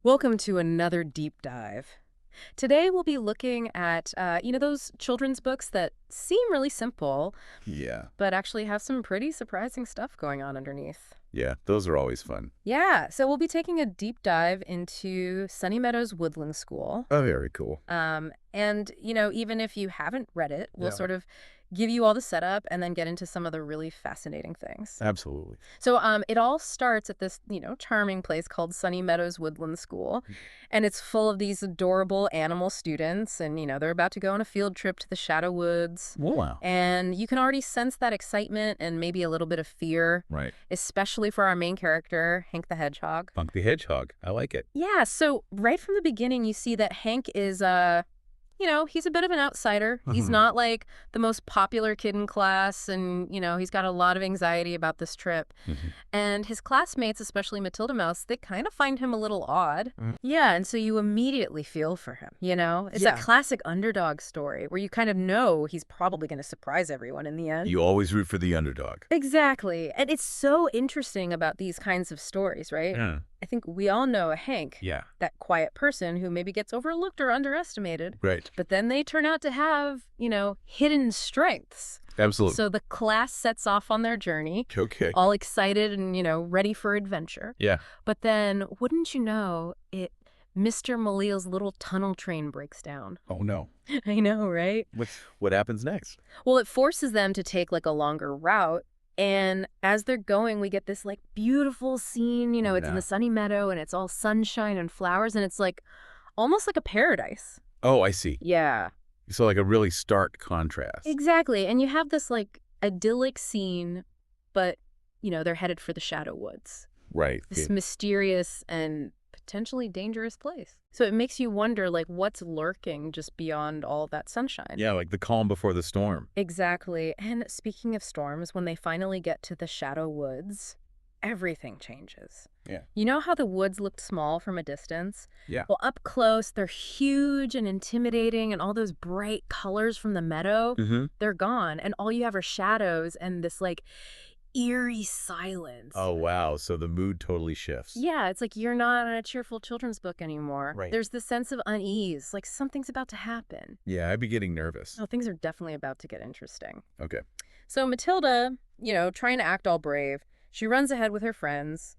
Welcome to another deep dive. Today we'll be looking at, those children's books that seem really simple, Yeah. but actually have some pretty surprising stuff going on underneath. Yeah, those are always fun. Yeah, so we'll be taking a deep dive into Sunny Meadows Woodland School. Oh, very cool. Even if you haven't read it, we'll Yeah. sort of give you all the setup and then get into some of the really fascinating things. Absolutely. So it all starts at this, charming place called Sunny Meadows Woodland School. And it's full of these adorable animal students. And, they're about to go on a field trip to the Shadow Woods. Wow. And you can already sense that excitement and maybe a little bit of fear, Right. especially for our main character, Hank the Hedgehog. Funk the Hedgehog. I like it. Yeah, so right from the beginning, you see that Hank is he's a bit of an outsider. He's not like the most popular kid in class, and, he's got a lot of anxiety about this trip. And his classmates, especially Matilda Mouse, they kind of find him a little odd. Yeah, and so you immediately feel for him, It's a classic underdog story where you kind of know he's probably going to surprise everyone in the end. You always root for the underdog. Exactly. And it's so interesting about these kinds of stories, right? Yeah. I think we all know a Hank. Yeah. That quiet person who maybe gets overlooked or underestimated. Right. But then they turn out to have, hidden strengths. Absolutely. So the class sets off on their journey, Okay. all excited and, ready for adventure. Yeah. But then, wouldn't you know, Mr. Maleel's little tunnel train breaks down. Oh, no. I know, right? What happens next? Well, it forces them to take like a longer route. And as they're going, we get this like beautiful scene, it's in the sunny meadow and it's all sunshine and flowers and it's like almost like a paradise. Oh, I see. Yeah. So like a really stark contrast. Exactly. And you have this like idyllic scene, but, they're headed for the Shadow Woods. Right. This mysterious and potentially dangerous place. So it makes you wonder, like, what's lurking just beyond all that sunshine. Yeah, like the calm before the storm. Exactly. And speaking of storms, when they finally get to the Shadow Woods, everything changes. Yeah. You know how the woods looked small from a distance? Yeah. Well, up close, they're huge and intimidating, and all those bright colors from the meadow, they're gone. And all you have are shadows and this, like, eerie silence. Oh, wow. So the mood totally shifts. Yeah, it's like you're not in a cheerful children's book anymore. Right. There's this sense of unease, like something's about to happen. Yeah, I'd be getting nervous. Oh, things are definitely about to get interesting. Okay. So Matilda, trying to act all brave, she runs ahead with her friends,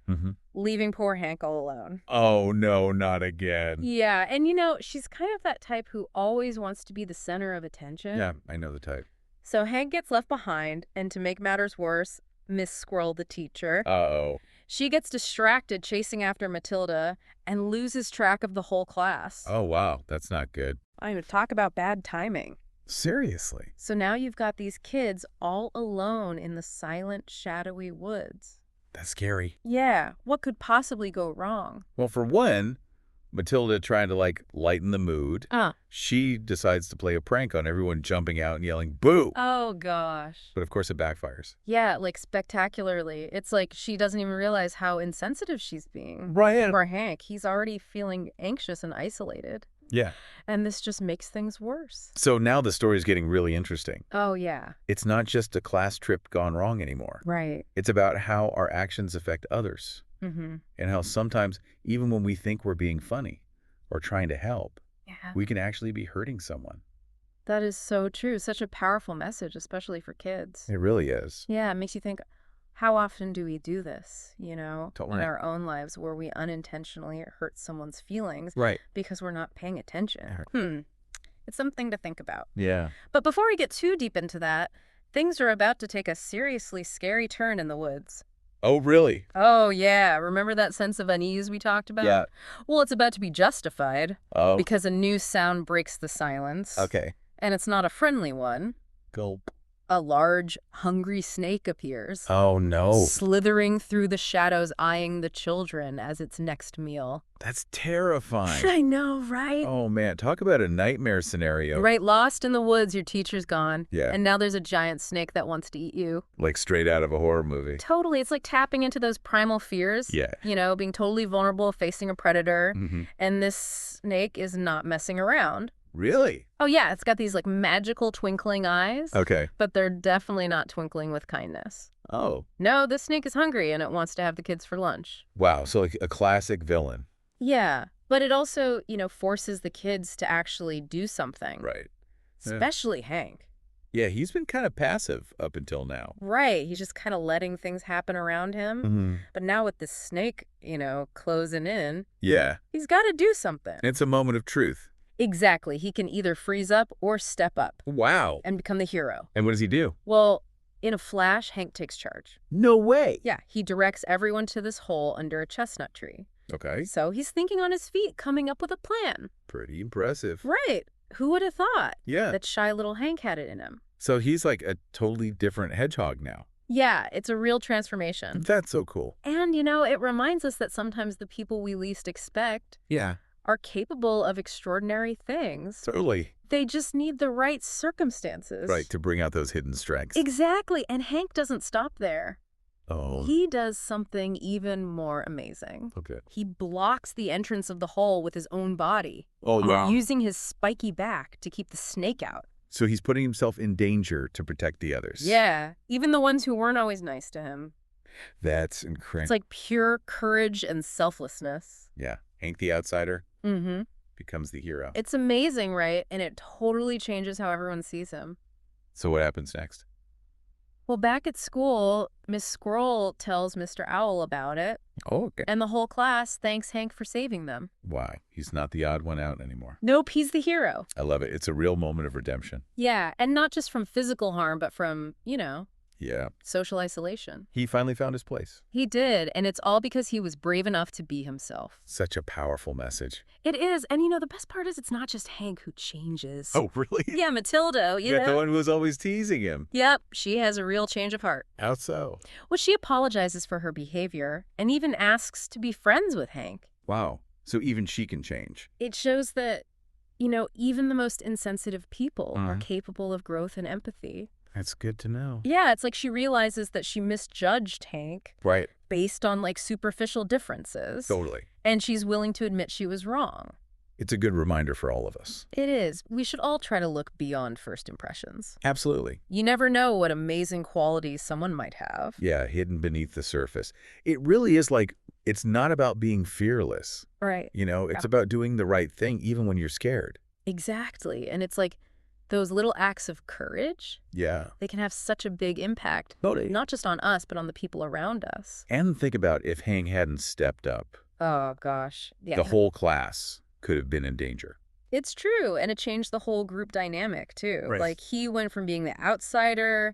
leaving poor Hank all alone. Oh, no, not again. Yeah, and she's kind of that type who always wants to be the center of attention. Yeah, I know the type. So Hank gets left behind, and to make matters worse, Miss Squirrel, the teacher. Uh-oh. She gets distracted chasing after Matilda and loses track of the whole class. Oh, wow. That's not good. I mean, talk about bad timing. Seriously? So now you've got these kids all alone in the silent, shadowy woods. That's scary. Yeah, what could possibly go wrong? Well, for one, Matilda trying to, like, lighten the mood. She decides to play a prank on everyone jumping out and yelling, boo! Oh, gosh. But, of course, it backfires. Yeah, like, spectacularly. It's like she doesn't even realize how insensitive she's being. Right. For Hank, he's already feeling anxious and isolated. Yeah. And this just makes things worse. So now the story is getting really interesting. Oh, yeah. It's not just a class trip gone wrong anymore. Right. It's about how our actions affect others. And how sometimes, even when we think we're being funny or trying to help, we can actually be hurting someone. That is so true. Such a powerful message, especially for kids. It really is. Yeah, it makes you think, how often do we do this, Totally. in our own lives where we unintentionally hurt someone's feelings because we're not paying attention? It's something to think about. Yeah. But before we get too deep into that, things are about to take a seriously scary turn in the woods. Oh, really? Oh, yeah. Remember that sense of unease we talked about? Yeah. Well, it's about to be justified. Oh. Because a new sound breaks the silence. Okay. And it's not a friendly one. Gulp. A large, hungry snake appears. Oh, no. Slithering through the shadows, eyeing the children as its next meal. That's terrifying. I know, right? Oh, man. Talk about a nightmare scenario. Right, lost in the woods, your teacher's gone. Yeah. And now there's a giant snake that wants to eat you. Like straight out of a horror movie. Totally. It's like tapping into those primal fears. Yeah. Being totally vulnerable, facing a predator. And this snake is not messing around. Really? Oh, yeah. It's got these, like, magical twinkling eyes. Okay. But they're definitely not twinkling with kindness. Oh. No, this snake is hungry and it wants to have the kids for lunch. Wow. So like a classic villain. Yeah, but it also, forces the kids to actually do something. Right. Yeah. Especially Hank. Yeah, he's been kind of passive up until now. Right. He's just kind of letting things happen around him. Mm-hmm. But now with this snake, closing in, Yeah. he's got to do something. It's a moment of truth. Exactly. He can either freeze up or step up. Wow. And become the hero. And what does he do? Well, in a flash, Hank takes charge. No way. Yeah, he directs everyone to this hole under a chestnut tree. Okay. So he's thinking on his feet, coming up with a plan. Pretty impressive. Right. Who would have thought that shy little Hank had it in him? So he's like a totally different hedgehog now. Yeah, it's a real transformation. That's so cool. And, it reminds us that sometimes the people we least expect are capable of extraordinary things. Totally. They just need the right circumstances. Right, to bring out those hidden strengths. Exactly. And Hank doesn't stop there. Oh. He does something even more amazing. Okay. He blocks the entrance of the hole with his own body. Oh, wow. Using his spiky back to keep the snake out. So he's putting himself in danger to protect the others. Yeah, even the ones who weren't always nice to him. That's incredible. It's like pure courage and selflessness. Yeah. Hank the outsider Mm-hmm. becomes the hero. It's amazing, right? And it totally changes how everyone sees him. So what happens next? Well, back at school, Miss Squirrel tells Mr. Owl about it. Oh, okay. And the whole class thanks Hank for saving them. Why? He's not the odd one out anymore. Nope, he's the hero. I love it. It's a real moment of redemption. Yeah, and not just from physical harm, but from, Yeah. social isolation. He finally found his place. He did, and it's all because he was brave enough to be himself. Such a powerful message. It is, and the best part is it's not just Hank who changes. Oh, really? Yeah, Matilda, The one who was always teasing him. Yep, she has a real change of heart. How so? Well, she apologizes for her behavior and even asks to be friends with Hank. Wow. So even she can change. It shows that, even the most insensitive people are capable of growth and empathy. That's good to know. Yeah, it's like she realizes that she misjudged Hank. Right. Based on, superficial differences. Totally. And she's willing to admit she was wrong. It's a good reminder for all of us. It is. We should all try to look beyond first impressions. Absolutely. You never know what amazing qualities someone might have. Yeah, hidden beneath the surface. It really is it's not about being fearless. Right. It's about doing the right thing even when you're scared. Exactly. And it's like those little acts of courage. Yeah. They can have such a big impact. Totally. Not just on us, but on the people around us. And think about if Hank hadn't stepped up. Oh, gosh. Yeah. The whole class could have been in danger. It's true. And it changed the whole group dynamic, too. Right. He went from being the outsider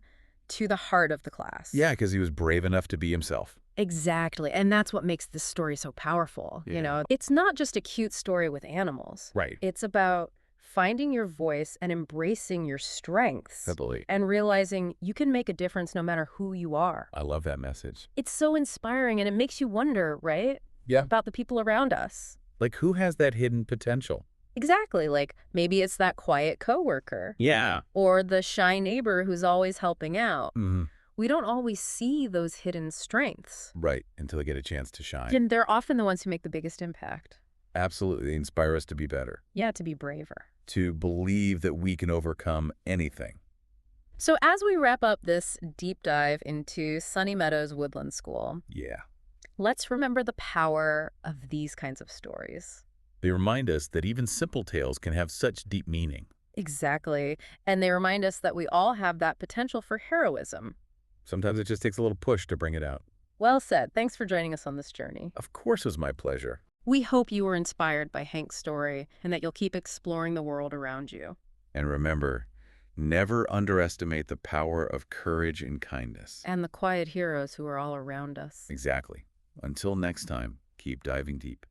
to the heart of the class. Yeah, because he was brave enough to be himself. Exactly. And that's what makes this story so powerful. Yeah. It's not just a cute story with animals. Right. It's about finding your voice and embracing your strengths. Totally. And realizing you can make a difference no matter who you are. I love that message. It's so inspiring, and it makes you wonder, right? Yeah. About the people around us. Who has that hidden potential? Exactly. Maybe it's that quiet coworker. Yeah. Or the shy neighbor who's always helping out. Mm-hmm. We don't always see those hidden strengths. Right, until they get a chance to shine. And they're often the ones who make the biggest impact. Absolutely. They inspire us to be better. Yeah, to be braver. To believe that we can overcome anything. So as we wrap up this deep dive into Sunny Meadows Woodland School, Yeah. let's remember the power of these kinds of stories. They remind us that even simple tales can have such deep meaning. Exactly. And they remind us that we all have that potential for heroism. Sometimes it just takes a little push to bring it out. Well said. Thanks for joining us on this journey. Of course it was my pleasure. We hope you were inspired by Hank's story and that you'll keep exploring the world around you. And remember, never underestimate the power of courage and kindness. And the quiet heroes who are all around us. Exactly. Until next time, keep diving deep.